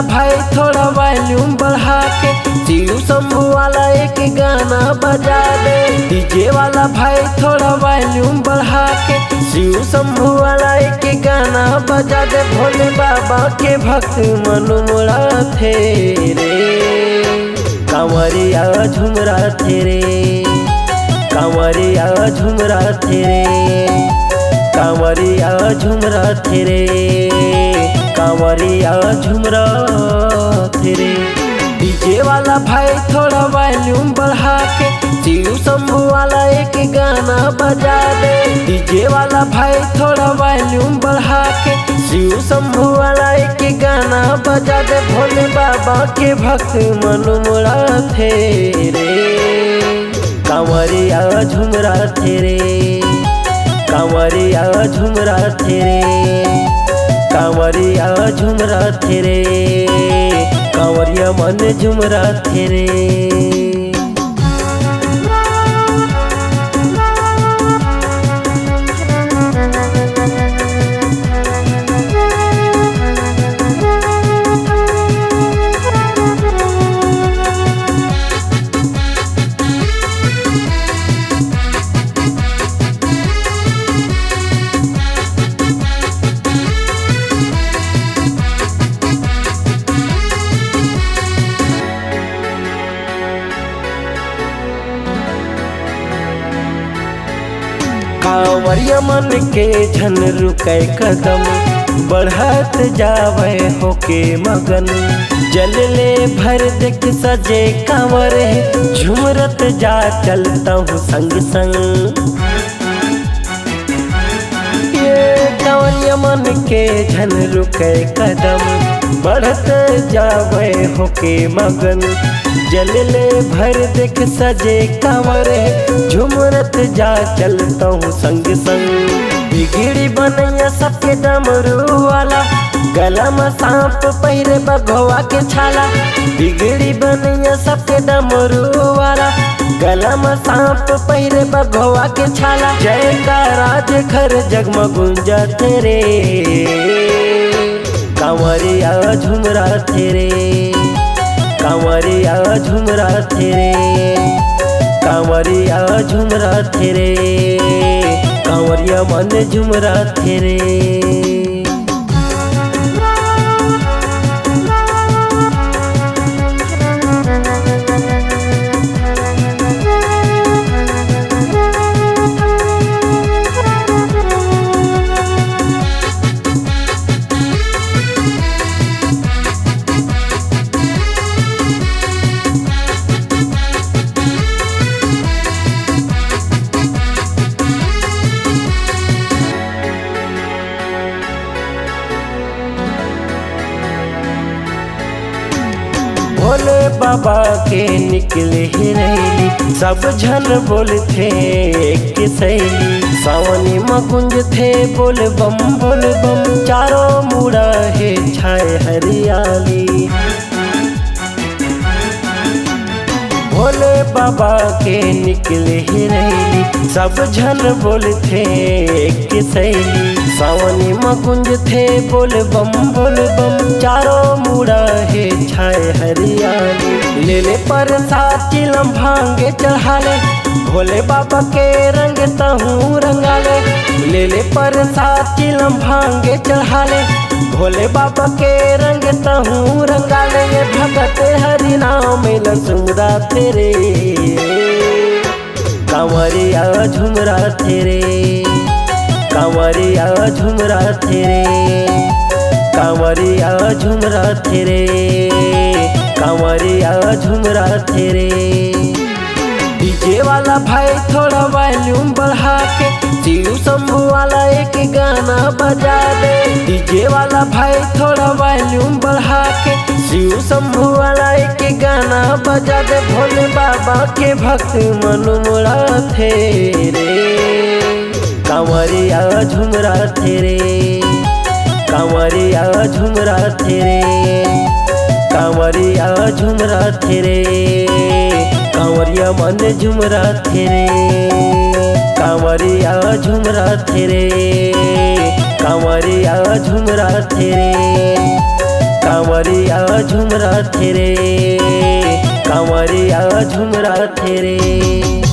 भाई थोड़ा वॉल्यूम बढ़ा के शिव शंभू वाला एक गाना बजा दे। डीजे वाला भाई थोड़ा वॉल्यूम बढ़ा के शिव शंभू वाला एक गाना बजा दे। भोले बाबा के भक्त मनमुड़ा थे रे, कांवरिया झुमरा थे रे, कांवरिया झुमरा थे रे, कांवरिया झुमरा थे रे, कांवरिया झुमरा थे रे। डीजे वाला भाई थोड़ा वॉल्यूम बढ़ा के शिव शंभू वाला एक गाना बजा दे। डीजे वाला भाई थोड़ा वॉल्यूम बढ़ा के शिव शंभू वाला एक गाना बजा दे। भोले बाबा के भक्त मनमुड़ा थे रे, कांवरिया झुमरा थे रे, कांवरिया झुमरा थे रे, कांवरिया झुमरा थे रे, कांवरिया मन झुमरा थे रे। कांवरिया मन के झन रुकै कदम, बढ़त जावे होके मगन। जल ले भर देख सजे कांवर, झुमरत जा चलता हूँ संग संग। ये कांवरिया मन के झन रुकै कदम, बढ़त जावे होके मगन। जल ले भर देख सजे कांवर, झुमरत जा चलता हूँ संग संग। बिगड़ी बनैया सबके डमरू वाला, गला में सांप पहिरे बघवा के छाला। बिगड़ी बनैया सबके डमरू वाला, गला में सांप पहिरे बघवा के छाला। जय का राज घर जगमग गुंजत रे, कांवरिया झुमरा थे रे, कांवरिया झुमरा थे रे, कांवरिया झुमरा थे रे, कांवरिया मन झुमरा थे रे। भोले बाबा के निकले ही रैली, सब झन बोलते एक सैली। सावनी मकुंज थे बोल बम बोल बम, चारों मुड़ा है छाए हरियाली। भोले बाबा के निकले ही रैली, सब झन बोलते एक सैली। सावनी मकुंज थे बोल बम, चारों मुड़ा है छाए हरियाली। ले ले प्रसाद चिलम भांगे चढ़ा ले, भोले बाबा के रंग तहूँ रंगा ले। ले ले प्रसाद चिलम भांगे चढ़ा ले, भोले बाबा के रंग तहूँ रंगा ले। ये भगत हरि नाम लसुमरा तेरे, कांवरिया झुमरा थे रे, कांवरिया झुमरा थे रे, कांवरिया झुमरा थे रे, कांवरिया झुमरा थे रे। डीजे वाला भाई थोड़ा वॉल्यूम बढ़ा के शिव शंभू वाला एक गाना बजा दे। डीजे वाला भाई थोड़ा वॉल्यूम बढ़ा के शिव शंभू वाला एक गाना बजा दे। भोले बाबा के भक्त मनमुड़ा थे रे, कांवरिया झुमरा थे रे, कांवरिया झुमरा थे रे, कांवरिया झुमरा थे रे, कांवरिया मन झुमरा थे रे, कांवरिया झुमरा थे रे, कांवरिया झुमरा थे रे, कांवरिया कांवरिया झुम रहे रे, कांवरिया झुम रहे रे।